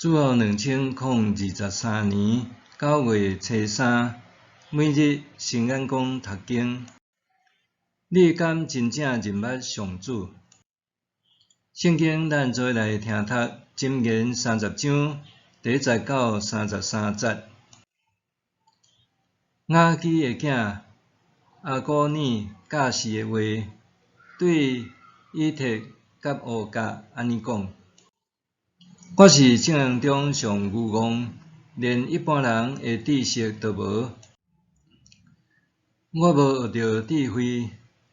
主后2023年9月初3，每日圣眼光读经。你敢真正认捌上主？圣经咱做来听读箴言30章第1到33节。雅基的囝阿古尼教示的话，对以特甲乌甲安尼讲：我是圣人中上愚戆，连一般人的知识都无。我无学着智慧，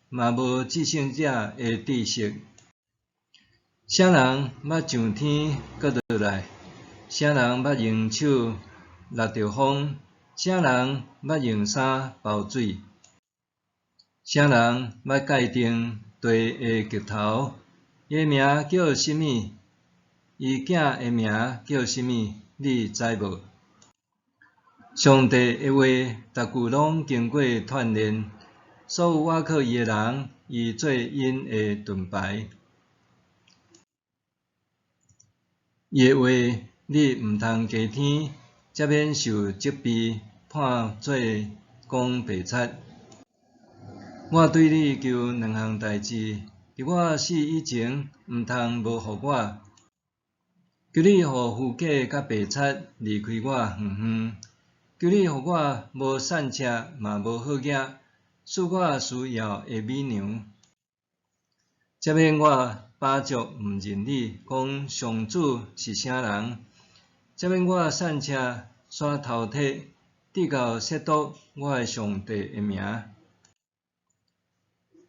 嘛无至圣者的知识。啥人捌上天搁倒来？啥人捌用手拿着风？啥人捌用衫包水？啥人捌界定地的极头？伊的名叫甚物？伊囝的名叫甚物？你知无？上帝的话，逐句拢经过锻炼，所有倚靠伊的人，伊做因的盾牌。伊的话，你毋通加添，则免受责备，判做讲白贼。我对你求2项代志，伫我死以前，毋通无互我。求你互富家甲白贼离开我远远。求你互我无善车，嘛无好囝，使我需要的美娘。则免我巴足毋认你，讲上主是啥人？则免我善车刷头铁，直到亵渎我的上帝的名。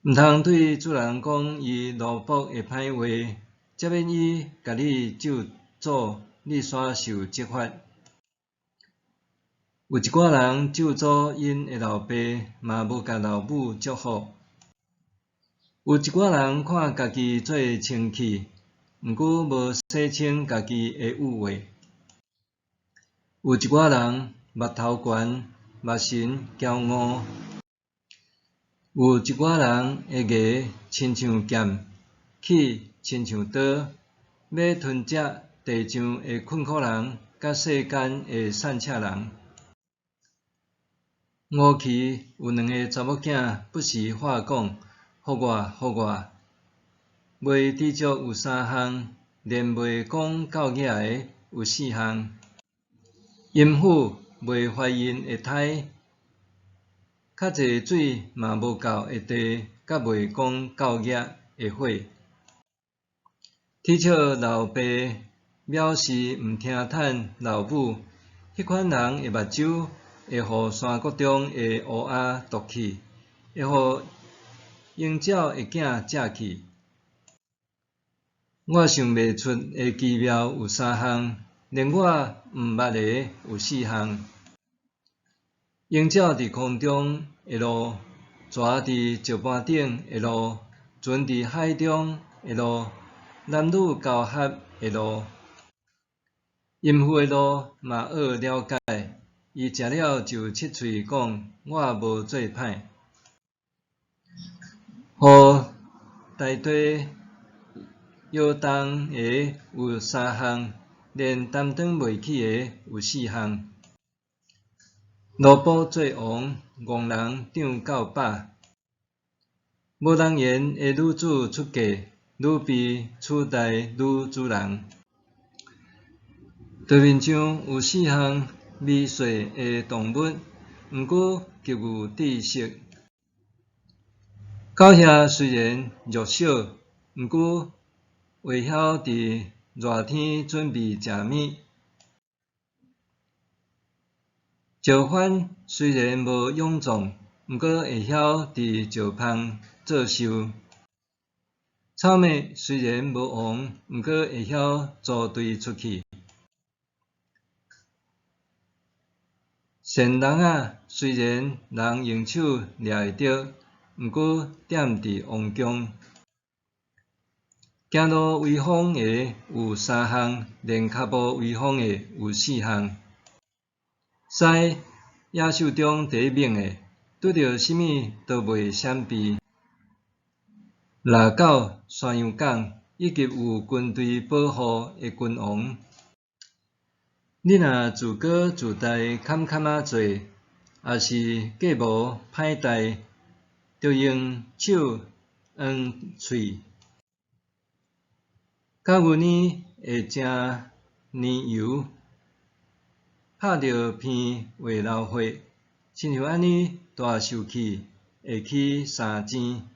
毋通对主人讲伊奴仆的歹话，则免伊甲你咒诅，你煞受责罚。有一寡人咒诅因的老爸，嘛无甲老母祝福。有一寡人看家己做清气，毋过无洗清家己的污秽。有一寡人目头悬，目神骄傲。有一寡人的牙亲像剑，齿亲像刀，要吞食地上的困苦人，甲世间的善车人。乌期有2个查某囝，不时话讲，互我，袂知足有3项，连袂讲教额的有4项。阴府袂怀孕的胎，较济水嘛无够的地，甲袂讲教额的火。铁笑老爸，藐视毋听趁老母，迄款人的目睭会互山谷中的乌鸦夺去，会互鹰鸟的囝食去。我想袂出的奇妙有3项，连我毋捌的有4项。鹰鸟伫空中会落，蛇伫石盘顶会落，船伫海中会落，男女交合会落。淫妇的路嘛好了解。伊食了就七喙讲，我无做歹。互大地摇动的有3项，连担当袂起的有4项。奴仆做王，戆人长到饱。无人言的女子出嫁，女婢取代女主人。地面上有4项美细的动物，毋过极有知识。狗仔虽然弱小，毋过会晓伫热天准备食物。石番虽然无勇壮，毋过会晓伫石旁作秀。草蜢虽然无王，毋过会晓组队出去。善人仔虽然人用手掠会着，毋过踮伫王宫。走路威风的有3项，连脚步威风的有4项。狮野兽中第一名的，拄着甚物都袂闪避。腊狗、山羊港以及有军队保护的君王。你若自高自大，坎坎仔做，也是计无歹代，着用手按喙，甲牛奶会正黏油，拍着片会流血，亲像安尼大受气，会起三尖。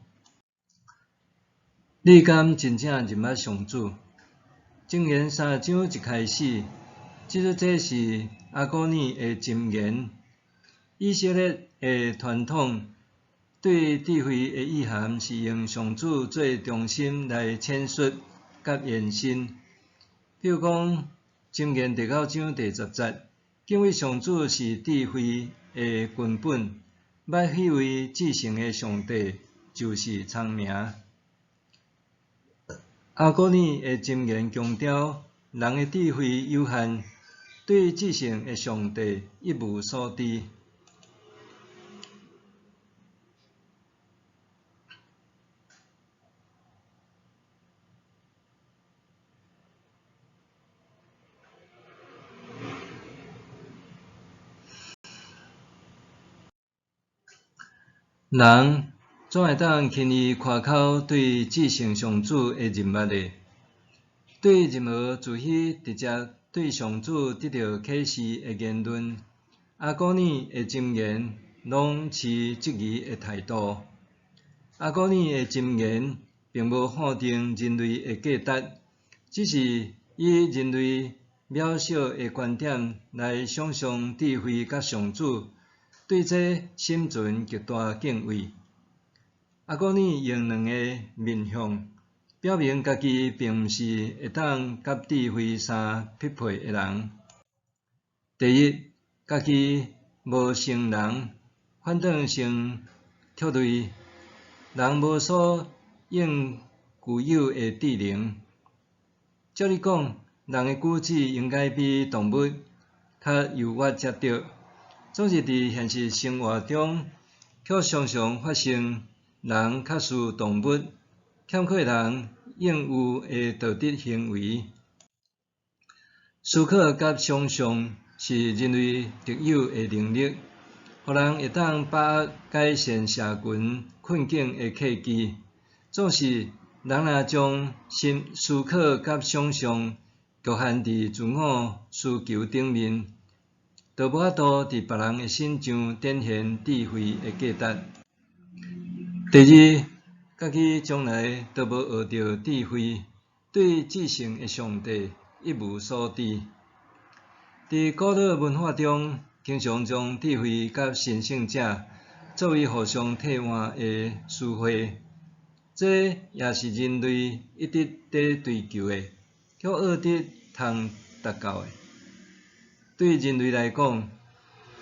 你敢真正认捌上主？箴言3章一开始，即说这是阿古尼的箴言。以色列的传统对智慧的意涵是用上主做中心来阐述甲延伸。比如讲，箴言第9章第10节，敬畏上主是智慧的根本，捌迄位至圣的上帝就是聪明。阿古尼的箴言强调，人的智慧有限，对至圣的上帝一无所知。人怎会当轻易开口对至圣上主的认捌呢？对任何自诩直接对上主得到启示的言论，阿古尼的箴言拢持质疑的态度。阿古尼的箴言并无否定人类的价值，只是以人类渺小的观点来想象智慧甲上主，对这心存极大敬畏。阿古尼用两个面向，表明家己并毋是会当甲智慧相匹配的人。第一，家己无成人，反倒成畜类，人无所应具有的智能。照理讲，人的举止应该比动物较优越才对，总是伫现实生活中，却常常发生人较输动物，欠缺人应有的道德行为。思考甲想象是人类特有的能力，互人会当把握改善社群困境的契机。总是人若将思考甲想象局限伫自我需求顶面，就无法度伫别人的身上展现智慧的价值。第二，家己从来都无学着智慧，对至圣的上帝一无所知。伫古老文化中，经常将智慧甲神圣者作为互相替换的词汇，这也是人类一直在追求的，却学得通达到的。对人类来讲，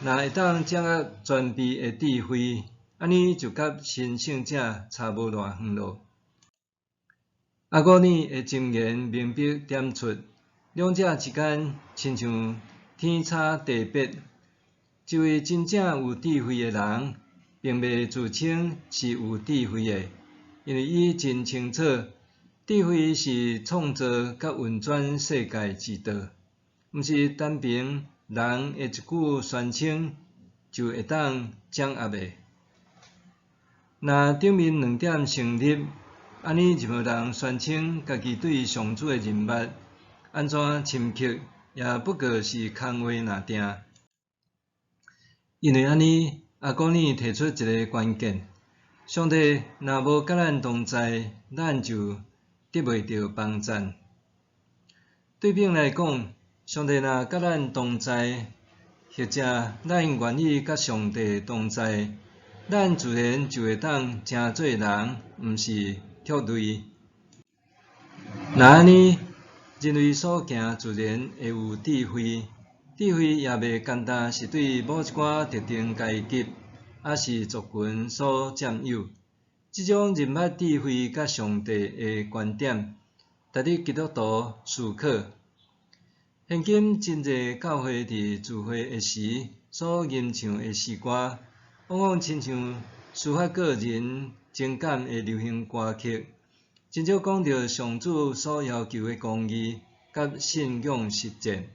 若会当掌握全备的智慧，安尼就甲神圣者差无偌远咯。阿古尼的箴言明白点出，两者之间亲像天差地别。一位真正有智慧的人，并未自称是有智慧的，因为伊真清楚，智慧是创造甲运转世界之道，毋是单凭人的一句宣称就会当掌握的。若顶面两点成立，安尼任何人宣称家己对上主的认捌，安怎深刻也不过是空话若定。因为安尼，阿古尼提出一个关键：上帝若无甲咱同在，咱就得袂到帮赞。对比来讲，上帝若甲咱同在，或者咱愿意甲上帝同在，咱自然就会当成做人，毋是畜类。若安尼，人类所行自然会有智慧。智慧也袂简单是对某一寡特定阶级，还是族群所占有。这种认捌智慧甲上帝的观点，值得基督徒思考。现今真侪教会伫聚会的时所吟唱的诗歌，往往亲像抒发个人情感的流行歌曲，真少讲到上主所要求的公义甲信仰实践。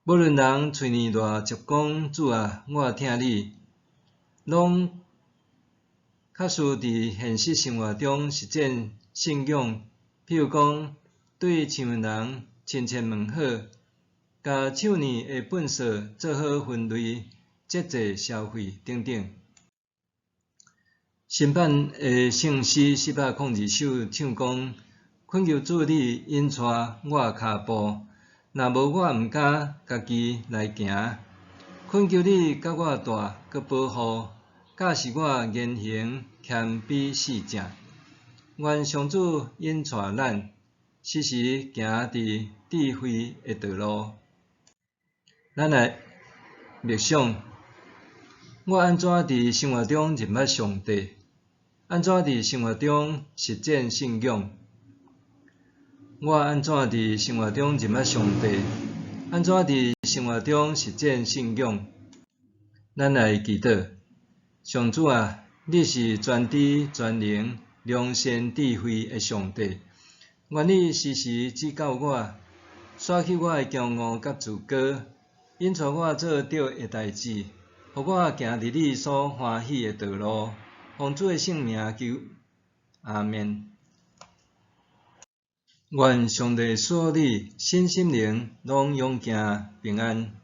无论人嘴呢偌接讲，主啊，我听你，拢确实伫现实生活中实践信仰。譬如讲，对像人亲切问好，甲手呢的本色做好分类、节制消费等等。新版的圣诗402首唱讲：恳求主你引带我脚步，若无我毋敢家己来行。恳求你甲我带，佮保护，教示我言行谦卑四正。愿上主引带咱，时时行伫智慧的道路。咱来默想，我安怎伫生活中认捌上帝？安怎伫生活中实践信仰？我安怎伫生活中认捌上帝？安怎伫生活中实践信仰？咱来祈祷，上主啊，你是全知全能、良善智慧的上帝，愿你时时指教我，刷去我的骄傲甲自高，引带我做对的代志，互我行伫你所欢喜的道路。奉主的圣名求，阿们。愿上帝所你身心灵拢永行平安。